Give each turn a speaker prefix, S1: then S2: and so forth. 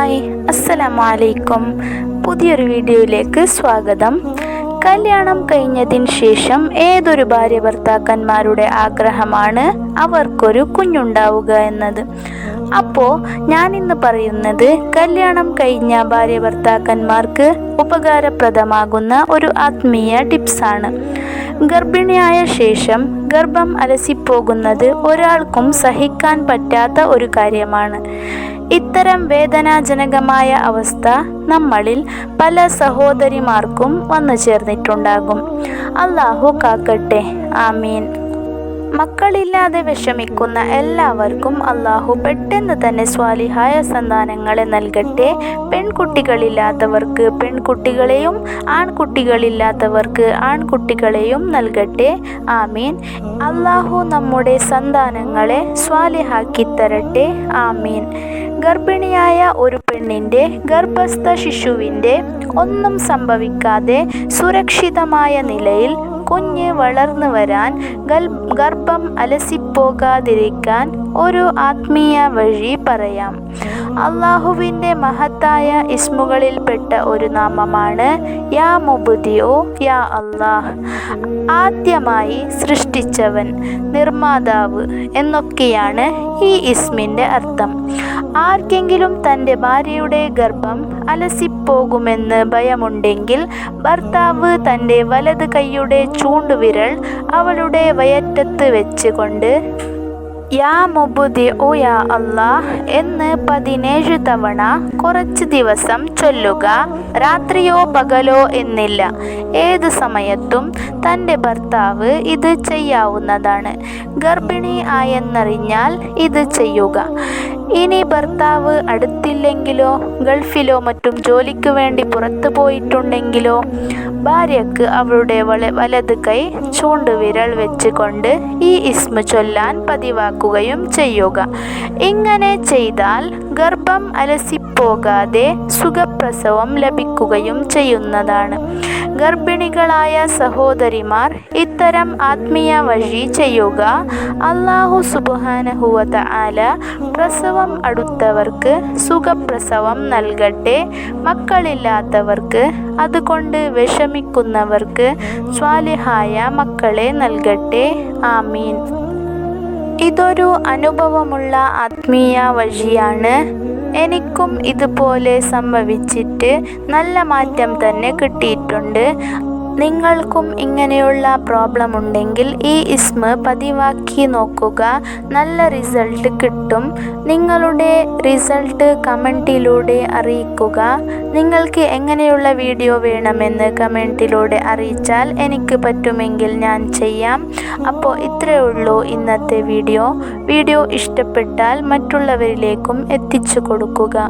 S1: Hi, അസ്സലാമു അലൈക്കും. പുതിയൊരു വീഡിയോയിലേക്ക് സ്വാഗതം. കല്യാണം കഴിഞ്ഞതിന് ശേഷം ഏതൊരു ഭാര്യ ഭർത്താക്കന്മാരുടെ ആഗ്രഹമാണ് അവർക്കൊരു കുഞ്ഞുണ്ടാവുക എന്നത്. അപ്പോൾ ഞാനിന്ന് പറയുന്നത് കല്യാണം കഴിഞ്ഞ ഭാര്യ ഭർത്താക്കന്മാർക്ക് ഉപകാരപ്രദമാകുന്ന ഒരു ആത്മീയ ടിപ്സാണ്. ഗർഭിണിയായ ശേഷം ഗർഭം അലസിപ്പോകുന്നത് ഒരാൾക്കും സഹിക്കാൻ പറ്റാത്ത ഒരു കാര്യമാണ്. ഇത്തരം വേദനാജനകമായ അവസ്ഥ നമ്മളിൽ പല സഹോദരിമാർക്കും വന്നു ചേർന്നിട്ടുണ്ടാകും. അല്ലാഹു കാക്കട്ടെ, ആമീൻ. മക്കളില്ലാതെ വിഷമിക്കുന്ന എല്ലാവർക്കും അല്ലാഹു പെട്ടെന്ന് തന്നെ സ്വാലിഹായ സന്താനങ്ങളെ നൽകട്ടെ. പെൺകുട്ടികളില്ലാത്തവർക്ക് പെൺകുട്ടികളെയും ആൺകുട്ടികളില്ലാത്തവർക്ക് ആൺകുട്ടികളെയും നൽകട്ടെ, ആമീൻ. അല്ലാഹു നമ്മുടെ സന്താനങ്ങളെ സ്വാലിഹാക്കി തരട്ടെ, ആമീൻ. ഗർഭിണിയായ ഒരു പെണ്ണിൻ്റെ ഗർഭസ്ഥ ശിശുവിൻ്റെ ഒന്നും സംഭവിക്കാതെ സുരക്ഷിതമായ നിലയിൽ കുഞ്ഞ് വളർന്നു വരാൻ ഗർഭം അലസിപ്പോകാതിരിക്കാൻ ഒരു ആത്മീയ വഴി പറയാം. അള്ളാഹുവിൻ്റെ മഹത്തായ ഇസ്മുകളിൽപ്പെട്ട ഒരു നാമമാണ് യാ മുബ്ദിഉ യാ അല്ലാഹ്. ആദ്യമായി സൃഷ്ടിച്ചവൻ, നിർമ്മാതാവ് എന്നൊക്കെയാണ് ഈ ഇസ്മിൻ്റെ അർത്ഥം. ആർക്കെങ്കിലും തൻ്റെ ഭാര്യയുടെ ഗർഭം അലസിപ്പോകുമെന്ന് ഭയമുണ്ടെങ്കിൽ ഭർത്താവ് തൻ്റെ വലത് കൈയുടെ ചൂണ്ടുവിരൽ അവളുടെ വയറ്റത്ത് വെച്ചുകൊണ്ട് യാ മുബ്ദിഉ യാ അല്ലാഹ് എന്ന് 17 തവണ കുറച്ച് ദിവസം ചൊല്ലുക. രാത്രിയോ പകലോ എന്നില്ല, ഏത് സമയത്തും തൻ്റെ ഭർത്താവ് ഇത് ചെയ്യാവുന്നതാണ്. ഗർഭിണി ആയെന്നറിഞ്ഞാൽ ഇത് ചെയ്യുക. ഇനി ഭർത്താവ് അടുത്തില്ലെങ്കിലോ ഗൾഫിലോ മറ്റും ജോലിക്ക് വേണ്ടി പുറത്തു പോയിട്ടുണ്ടെങ്കിലോ ഭാര്യയ്ക്ക് അവളുടെ വലത് കൈ ചൂണ്ടുവിരൽ വെച്ചുകൊണ്ട് ഈ ഇസ്മ ചൊല്ലാൻ പതിവാക്കുകയും ചെയ്യുക. ഇങ്ങനെ ചെയ്താൽ ഗർഭം അലസിപ്പോകാതെ സുഖപ്രസവം ലഭിക്കുകയും ചെയ്യുന്നതാണ്. ഗർഭിണികളായ സഹോദരിമാർ ഇത്തരം ആത്മീയ വഴി ചെയ്യുക. അല്ലാഹു സുബ്ഹാനഹു വ തആല പ്രസവം അടുത്തവർക്ക് സുഖപ്രസവം നൽകട്ടെ. മക്കളില്ലാത്തവർക്ക്, അതുകൊണ്ട് വിഷമിക്കുന്നവർക്ക് സ്വാലിഹായ മക്കളെ നൽകട്ടെ, ആമീൻ. ഇതൊരു അനുഭവമുള്ള ആത്മീയ വഴിയാണ്. എനിക്കും ഇതുപോലെ സംഭവിച്ചിട്ട് നല്ല മാറ്റം തന്നെ കിട്ടിയിട്ടുണ്ട്. നിങ്ങൾക്കും ഇങ്ങനെയുള്ള പ്രോബ്ലം ഉണ്ടെങ്കിൽ ഈ ഇസ്മ പതിവാക്കി നോക്കുക, നല്ല റിസൾട്ട് കിട്ടും. നിങ്ങളുടെ റിസൾട്ട് കമൻറ്റിലൂടെ അറിയിക്കുക. നിങ്ങൾക്ക് എങ്ങനെയുള്ള വീഡിയോ വേണമെന്ന് കമൻറ്റിലൂടെ അറിയിച്ചാൽ എനിക്ക് പറ്റുമെങ്കിൽ ഞാൻ ചെയ്യാം. അപ്പോൾ ഇത്രയേ ഉള്ളൂ ഇന്നത്തെ വീഡിയോ ഇഷ്ടപ്പെട്ടാൽ മറ്റുള്ളവരിലേക്കും എത്തിച്ചു കൊടുക്കുക.